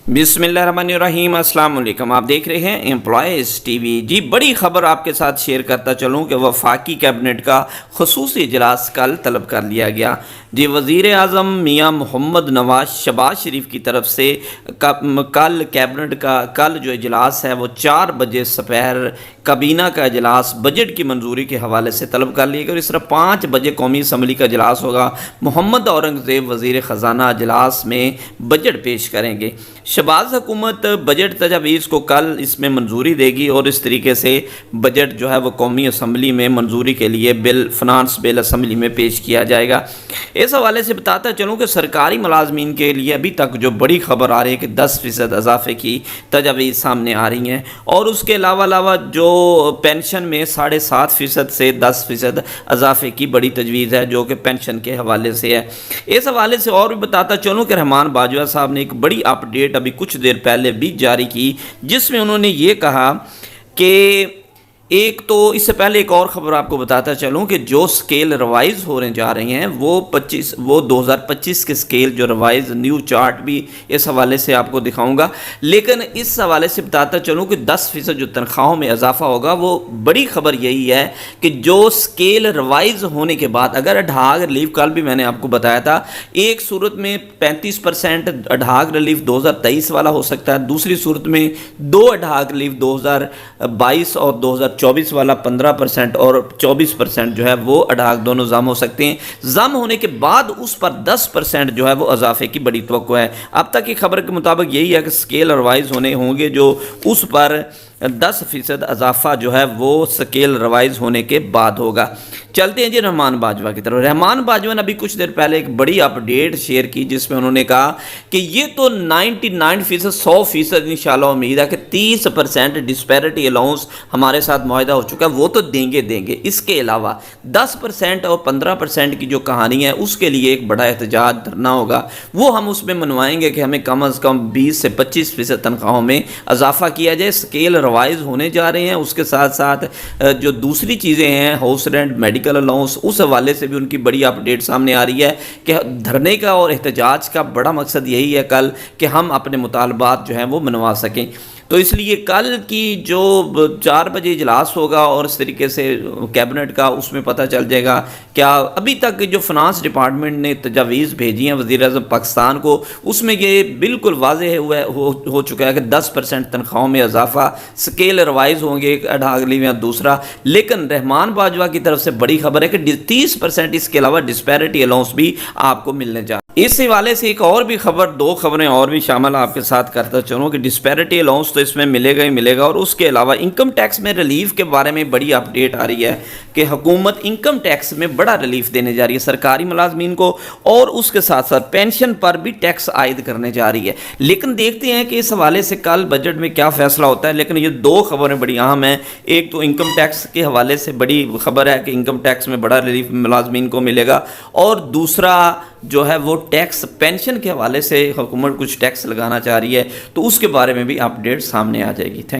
बिस्मिल्लाहिर्रहमानिर्रहीम। अस्सलाम वालेकुम। आप देख रहे हैं एम्प्लॉयज़ टीवी। जी, बड़ी खबर आपके साथ शेयर करता चलूं कि वफाकी कैबिनेट का खुसूसी इजलास कल तलब कर लिया गया। जी, वज़ीर आज़म मियाँ मोहम्मद नवाज शहबाज शरीफ की तरफ से कल कैबिनेट का जो इजलास है वो 4 बजे दोपहर काबीना का इजलास बजट की मंजूरी के हवाले से तलब कर लिया गया और इस तरह 5 बजे कौमी असम्बली का इजलास होगा। मोहम्मद औरंगज़ेब वज़ीर ख़जाना इजलास में बजट पेश करेंगे। शहबाज हुकूमत बजट तजावीज़ को कल इसमें मंजूरी देगी और इस तरीके से बजट जो है वो कौमी असम्बली में मंजूरी के लिए फिनांस बिल असम्बली में पेश किया जाएगा। इस हवाले से बताता चलूँ कि सरकारी मुलाजमीन के लिए अभी तक जो बड़ी खबर आ रही है कि 10% इजाफे की तजावीज़ सामने आ रही हैं और उसके अलावा जो पेंशन में 7.5% से 10% इजाफे की बड़ी तजवीज़ है जो कि पेंशन के हवाले से है। इस हवाले से और भी बताता चलूँ कि रहमान बाजवा साहब ने एक बड़ी अपडेट अभी कुछ देर पहले भी जारी की जिसमें उन्होंने ये कहा कि एक तो इससे पहले एक और ख़बर आपको बताता चलूँ कि जो स्केल रिवाइज़ होने जा रही हैं वो 2025 के स्केल जो रिवाइज़ न्यू चार्ट भी इस हवाले से आपको दिखाऊंगा। लेकिन इस हवाले से बताता चलूँ कि 10% जो तनख्वाहों में इजाफा होगा वो बड़ी ख़बर यही है कि जो स्केल रिवाइज़ होने के बाद अगर अढाग रिलीफ कल भी मैंने आपको बताया था, एक सूरत में 35% अढाग रिलीफ 2023 वाला हो सकता है, दूसरी सूरत में 2 अढाग रिलीफ 2022 और 2024 वाला 15% और 24% जो है वो अढाक दोनों जम हो सकते हैं। जम होने के बाद उस पर 10% जो है वो इजाफे की बड़ी तवक्को है। अब तक की खबर के मुताबिक यही है कि स्केल रिवाइज होने होंगे जो उस पर 10% इजाफा जो है वो स्केल रिवाइज होने के बाद होगा। चलते हैं जी रहमान बाजवा की तरफ। रहमान बाजवा ने अभी कुछ देर पहले एक बड़ी अपडेट शेयर की जिसमें उन्होंने कहा कि ये तो 99% 100% इंशाल्लाह उम्मीद है कि 30% डिस्पैरिटी अलाउंस हमारे साथ मुआहदा हो चुका है, वो तो देंगे। इसके अलावा 10% और 15% की जो कहानी है उसके लिए एक बड़ा एहतजाज धरना होगा, वो हम उसमें मनवाएंगे कि हमें कम अज़ कम 20 से 25% तनख्वाहों में इजाफा किया जाए। स्केल रिवाइज होने जा रहे हैं, उसके साथ साथ जो दूसरी चीज़ें हैं हाउस रेंट, मेडिकल अलाउंस, उस हवाले से भी उनकी बड़ी अपडेट सामने आ रही है कि धरने का और एहतजाज का बड़ा मकसद यही है कल कि हम अपने मुतालबात जो हैं वो मनवा सकें। तो इसलिए कल की जो 4 बजे इजलास होगा और इस तरीके से कैबिनेट का उसमें पता चल जाएगा क्या अभी तक जो फिनांस डिपार्टमेंट ने तजावीज़ भेजी हैं वज़ीर आज़म पाकिस्तान को, उसमें ये बिल्कुल वाज़ेह हो चुका है कि 10% तनख्वाहों में इजाफा, स्केल रिवाइज होंगे एक अढागली में दूसरा। लेकिन रहमान बाजवा की तरफ से बड़ी खबर है कि 30% इसके अलावा डिस्पैरिटी अलाउंस भी आपको मिलने जा। इस हवाले से एक और भी खबर, 2 खबरें और भी शामिल आपके साथ करता चलूँ कि डिस्पैरिटी अलाउंस तो इसमें मिलेगा ही मिलेगा और उसके अलावा इनकम टैक्स में रिलीफ के बारे में बड़ी अपडेट आ रही है कि हुकूमत इनकम टैक्स में बड़ा रिलीफ देने जा रही है सरकारी मुलाजमीन को और उसके साथ साथ पेंशन पर भी टैक्स आयद करने जा रही है। लेकिन देखते हैं कि इस हवाले से कल बजट में क्या फैसला होता है। लेकिन ये 2 खबरें बड़ी अहम हैं। एक तो इनकम टैक्स के हवाले से बड़ी खबर है कि इनकम टैक्स में बड़ा रिलीफ मुलाजमीन को मिलेगा और दूसरा जो है वो टैक्स पेंशन के हवाले से हुकूमत कुछ टैक्स लगाना चाह रही है, तो उसके बारे में भी अपडेट सामने आ जाएगी। थैंक